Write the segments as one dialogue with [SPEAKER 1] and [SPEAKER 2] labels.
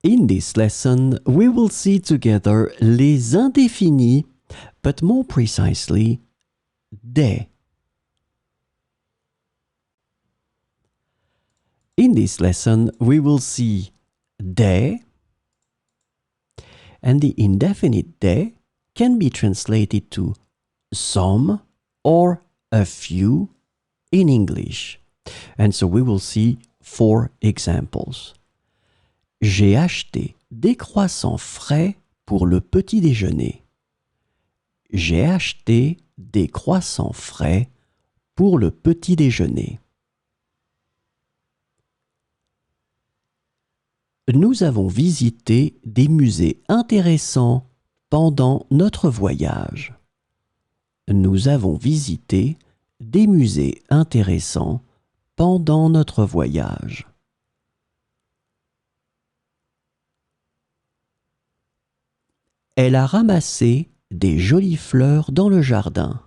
[SPEAKER 1] In this lesson, we will see together les indéfinis, but more precisely, des. In this lesson, we will see des, and the indefinite des can be translated to some or a few in English. And so we will see 4 examples. J'ai acheté des croissants frais pour le petit déjeuner. J'ai acheté des croissants frais pour le petit déjeuner. Nous avons visité des musées intéressants pendant notre voyage. Nous avons visité des musées intéressants pendant notre voyage. Elle a ramassé des jolies fleurs dans le jardin.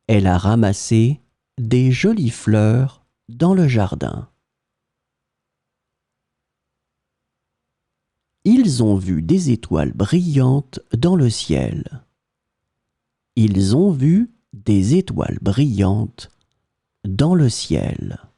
[SPEAKER 1] Elle a ramassé des jolies fleurs dans le jardin. Ils ont vu des étoiles brillantes dans le ciel. Ils ont vu des étoiles brillantes dans le ciel.